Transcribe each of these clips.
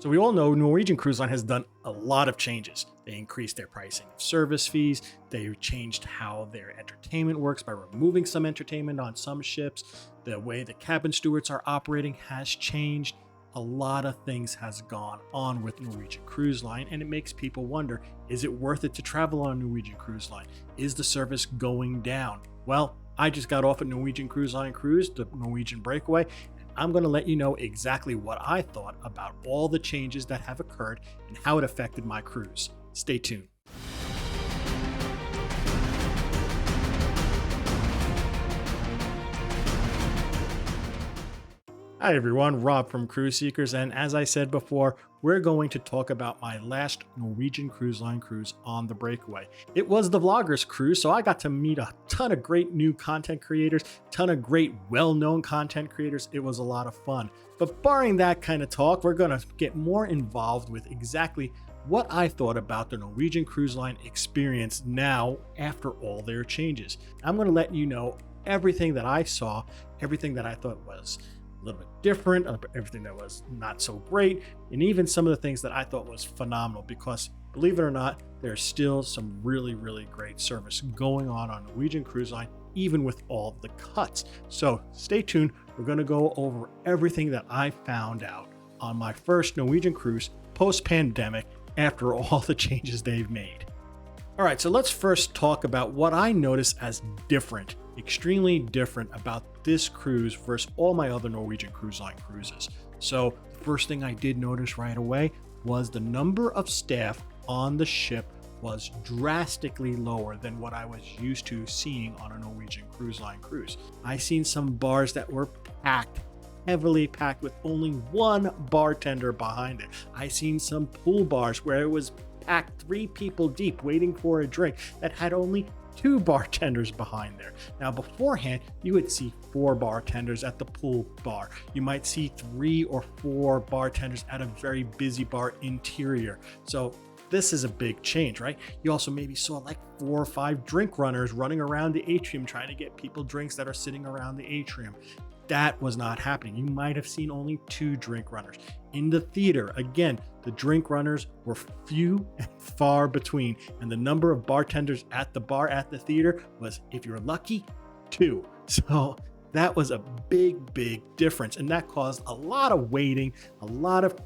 So we all know Norwegian Cruise Line has done a lot of changes. They increased their pricing of service fees. They changed how their entertainment works by removing some entertainment on some ships. The way the cabin stewards are operating has changed. A lot of things has gone on with Norwegian Cruise Line, and it makes people wonder, is it worth it to travel on Norwegian Cruise Line? Is the service going down? Well, I just got off a Norwegian Cruise Line cruise, the Norwegian Breakaway. I'm going to let you know exactly what I thought about all the changes that have occurred and how it affected my cruise. Stay tuned. Hi everyone, Rob from Cruise Seekers, and as I said before, we're going to talk about my last Norwegian Cruise Line cruise on the Breakaway. It was the vloggers cruise, so I got to meet a ton of great new content creators, ton of great well-known content creators. It was a lot of fun. But barring that kind of talk, we're going to get more involved with exactly what I thought about the Norwegian Cruise Line experience now after all their changes. I'm going to let you know everything that I saw, everything that I thought was a little bit different, everything that was not so great, and even some of the things that I thought was phenomenal, because believe it or not, there's still some really, really great service going on Norwegian Cruise Line, even with all the cuts. So stay tuned. We're going to go over everything that I found out on my first Norwegian cruise post-pandemic after all the changes they've made. All right, so let's first talk about what I noticed as different, extremely different about this cruise versus all my other Norwegian Cruise Line cruises. So the first thing I did notice right away was the number of staff on the ship was drastically lower than what I was used to seeing on a Norwegian Cruise Line cruise. I seen some bars that were packed, heavily packed, with only one bartender behind it. I seen some pool bars where it was packed 3 people deep waiting for a drink that had only 2 bartenders behind there. Now beforehand, you would see 4 bartenders at the pool bar. You might see 3 or 4 bartenders at a very busy bar interior. So this is a big change, right? You also maybe saw like 4 or 5 drink runners running around the atrium trying to get people drinks that are sitting around the atrium. That was not happening. You might have seen only 2 drink runners. In the theater, again, the drink runners were few and far between, and the number of bartenders at the bar at the theater was, if you're lucky, 2. So that was a big, big difference, and that caused a lot of waiting, a lot of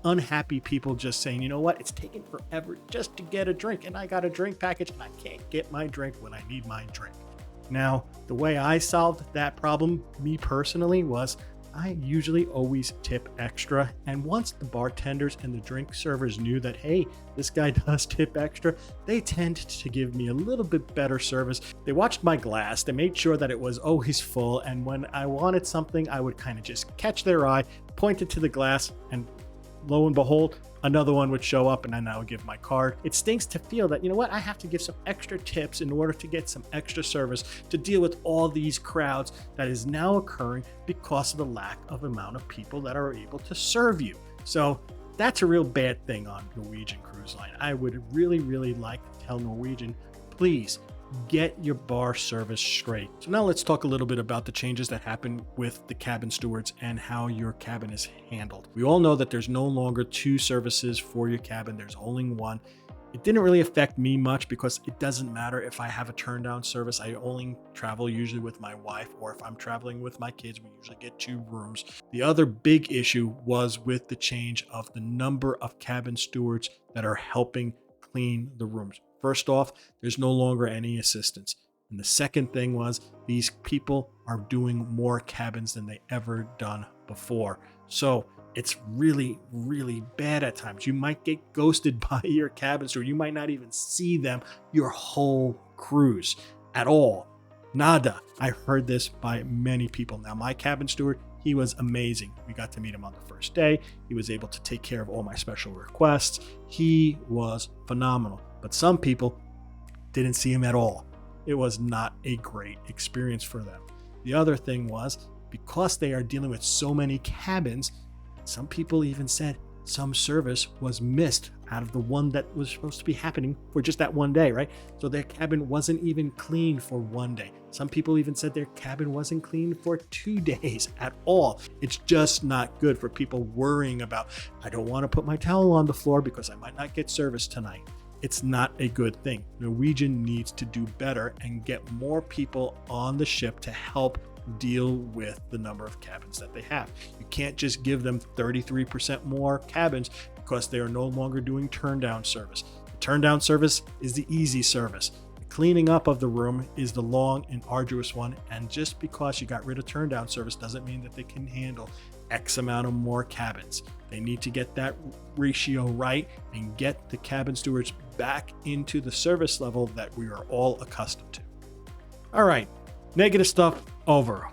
unhappy people just saying, you know what, it's taking forever just to get a drink, and I got a drink package and I can't get my drink when I need my drink. Now, the way I solved that problem, me personally, was I usually always tip extra. And once the bartenders and the drink servers knew that, hey, this guy does tip extra, they tend to give me a little bit better service. They watched my glass. They made sure that it was always full. And when I wanted something, I would kind of just catch their eye, point it to the glass, and lo and behold, another one would show up, and then I would give my card. It stinks to feel that, you know what, I have to give some extra tips in order to get some extra service to deal with all these crowds that is now occurring because of the lack of amount of people that are able to serve you. So that's a real bad thing on Norwegian Cruise Line. I would really, really like to tell Norwegian, please get your bar service straight. So now let's talk a little bit about the changes that happened with the cabin stewards and how your cabin is handled. We all know that there's no longer 2 services for your cabin. There's only 1. It didn't really affect me much because it doesn't matter if I have a turn down service. I only travel usually with my wife, or if I'm traveling with my kids, we usually get 2 rooms. The other big issue was with the change of the number of cabin stewards that are helping clean the rooms. First off, there's no longer any assistance. And the second thing was, these people are doing more cabins than they ever done before. So it's really, really bad at times. You might get ghosted by your cabin steward. You might not even see them your whole cruise at all. Nada. I heard this by many people. Now, my cabin steward, he was amazing. We got to meet him on the first day. He was able to take care of all my special requests. He was phenomenal. But some people didn't see him at all. It was not a great experience for them. The other thing was, because they are dealing with so many cabins, some people even said some service was missed out of the one that was supposed to be happening for just that one day, right? So their cabin wasn't even cleaned for one day. Some people even said their cabin wasn't cleaned for 2 days at all. It's just not good for people worrying about, I don't want to put my towel on the floor because I might not get service tonight. It's not a good thing. Norwegian needs to do better and get more people on the ship to help deal with the number of cabins that they have. You can't just give them 33% more cabins because they are no longer doing turn down service. The turn down service is the easy service. The cleaning up of the room is the long and arduous one. And just because you got rid of turn down service doesn't mean that they can handle X amount of more cabins. They need to get that ratio right and get the cabin stewards back into the service level that we are all accustomed to. All right, negative stuff over.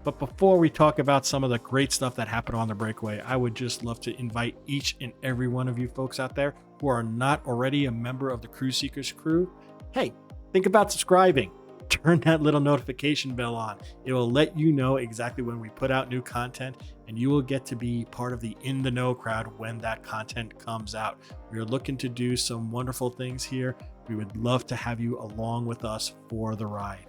But before we talk about some of the great stuff that happened on the breakaway, I would just love to invite each and every one of you folks out there who are not already a member of the Cruise Seekers crew. Hey, think about subscribing. Turn that little notification bell on. It will let you know exactly when we put out new content, and you will get to be part of the in the know crowd when that content comes out. We are looking to do some wonderful things here. We would love to have you along with us for the ride.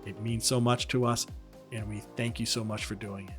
It means so much to us, and we thank you so much for doing it.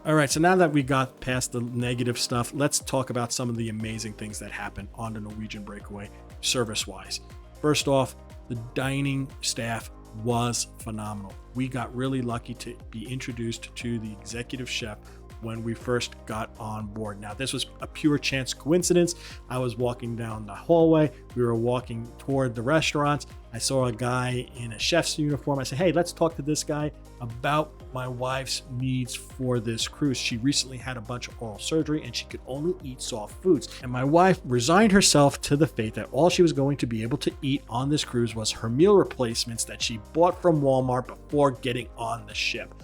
All right, so now that we got past the negative stuff, let's talk about some of the amazing things that happened on the Norwegian breakaway service-wise. First off, the dining staff was phenomenal. We got really lucky to be introduced to the executive chef when we first got on board. Now, this was a pure chance coincidence. I was walking down the hallway. We were walking toward the restaurants. I saw a guy in a chef's uniform. I said, hey, let's talk to this guy about my wife's needs for this cruise. She recently had a bunch of oral surgery and she could only eat soft foods. And my wife resigned herself to the fate that all she was going to be able to eat on this cruise was her meal replacements that she bought from Walmart before getting on the ship.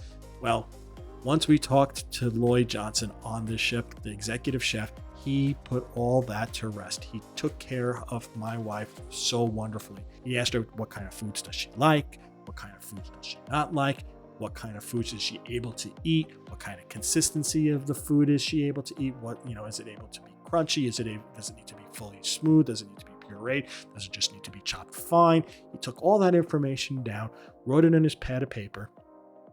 Well, once we talked to Lloyd Johnson on this ship, the executive chef, he put all that to rest. He took care of my wife so wonderfully. He asked her what kind of foods does she like, what kind of foods does she not like, what kind of foods is she able to eat, what kind of consistency of the food is she able to eat, what, is it able to be crunchy, does it need to be fully smooth, does it need to be pureed, does it just need to be chopped fine? He took all that information down, wrote it in his pad of paper,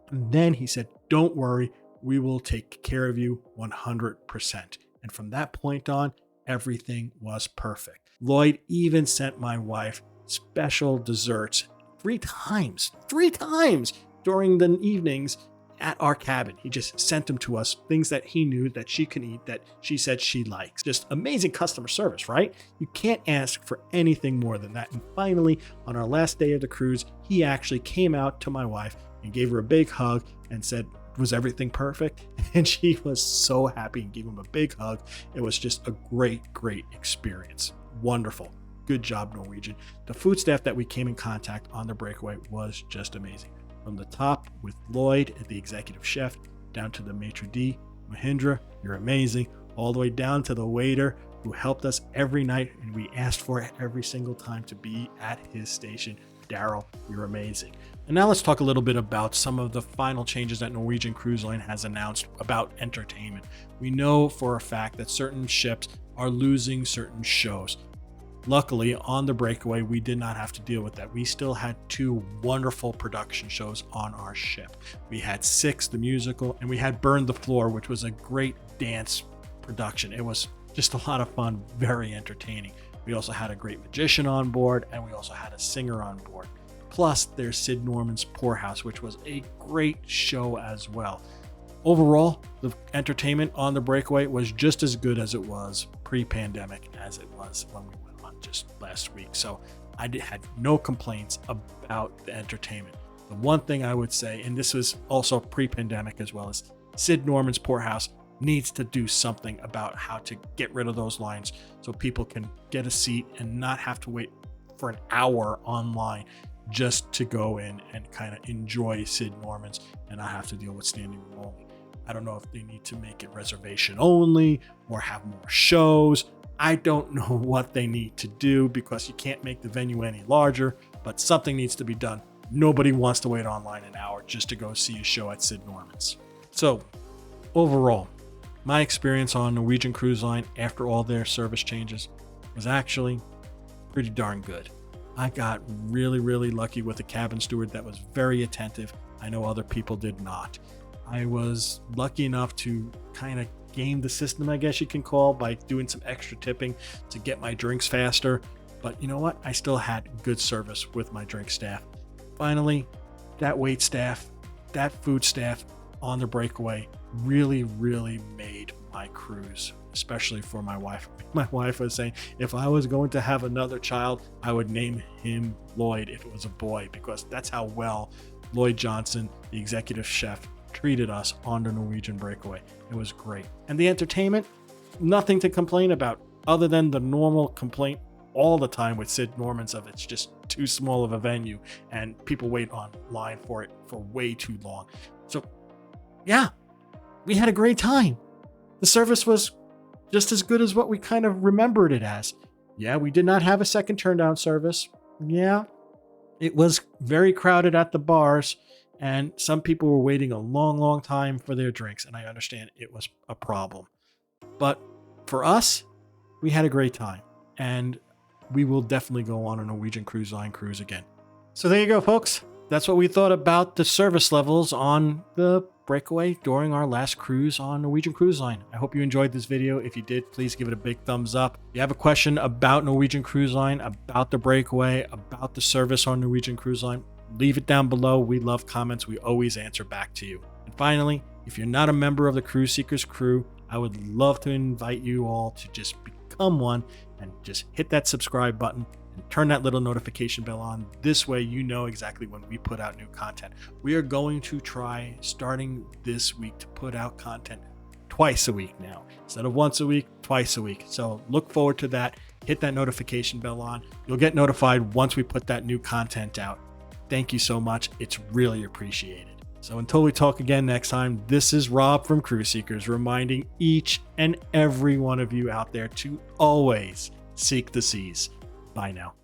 and then he said, don't worry, we will take care of you 100%. And from that point on, everything was perfect. Lloyd even sent my wife special desserts three times during the evenings at our cabin. He just sent them to us, things that he knew that she could eat, that she said she likes. Just amazing customer service, right? You can't ask for anything more than that. And finally, on our last day of the cruise, he actually came out to my wife and gave her a big hug and said, was everything perfect? And she was so happy and gave him a big hug. It was just a great experience. Wonderful. Good job, Norwegian. The food staff that we came in contact on the breakaway was just amazing. From the top with Lloyd, the executive chef, down to the maitre d', Mahindra, you're amazing, all the way down to the waiter who helped us every night and we asked for it every single time to be at his station. Daryl, you're amazing. And now let's talk a little bit about some of the final changes that Norwegian Cruise Line has announced about entertainment. We know for a fact that certain ships are losing certain shows. Luckily, on the breakaway, we did not have to deal with that. We still had 2 wonderful production shows on our ship. We had Six, the musical, and we had Burn the Floor, which was a great dance production. It was just a lot of fun, very entertaining. We also had a great magician on board, and we also had a singer on board. Plus, there's Sid Norman's Poorhouse, which was a great show as well. Overall, the entertainment on the breakaway was just as good as it was pre-pandemic as it was when we went on just last week. So I had no complaints about the entertainment. The one thing I would say, and this was also pre-pandemic as well, is Sid Norman's Poorhouse needs to do something about how to get rid of those lines so people can get a seat and not have to wait for an hour online just to go in and kind of enjoy Sid Norman's and not have to deal with standing room only. I don't know if they need to make it reservation only or have more shows. I don't know what they need to do because you can't make the venue any larger, but something needs to be done. Nobody wants to wait online an hour just to go see a show at Sid Norman's. So overall, My experience on Norwegian Cruise Line after all their service changes was actually pretty darn good. I got really, really lucky with a cabin steward that was very attentive. I know other people did not. I was lucky enough to kind of game the system, I guess you can call, by doing some extra tipping to get my drinks faster. But you know what? I still had good service with my drink staff. Finally, that wait staff, that food staff on the breakaway really, really made my cruise, especially for my wife. My wife was saying if I was going to have another child, I would name him Lloyd if it was a boy, because that's how well Lloyd Johnson, the executive chef, treated us on the Norwegian breakaway. It was great. And the entertainment, nothing to complain about other than the normal complaint all the time with Sid Norman's of it's just too small of a venue and people wait online for it for way too long. So yeah, we had a great time. The service was just as good as what we kind of remembered it as. Yeah, we did not have a second turn down service. Yeah, it was very crowded at the bars and some people were waiting a long, long time for their drinks. And I understand it was a problem. But for us, we had a great time and we will definitely go on a Norwegian Cruise Line cruise again. So there you go, folks. That's what we thought about the service levels on the breakaway during our last cruise on Norwegian Cruise Line. I hope you enjoyed this video. If you did, please give it a big thumbs up. If you have a question about Norwegian Cruise Line, about the breakaway, about the service on Norwegian Cruise Line, leave it down below. We love comments. We always answer back to you. And finally, if you're not a member of the Cruise Seekers crew, I would love to invite you all to just become one and just hit that subscribe button and turn that little notification bell on. This way you know exactly when we put out new content. We are going to try starting this week to put out content twice a week now. Instead of once a week, twice a week. So look forward to that. Hit that notification bell on. You'll get notified once we put that new content out. Thank you so much. It's really appreciated. So until we talk again next time, this is Rob from Cruise Seekers reminding each and every one of you out there to always seek the seas. Bye now.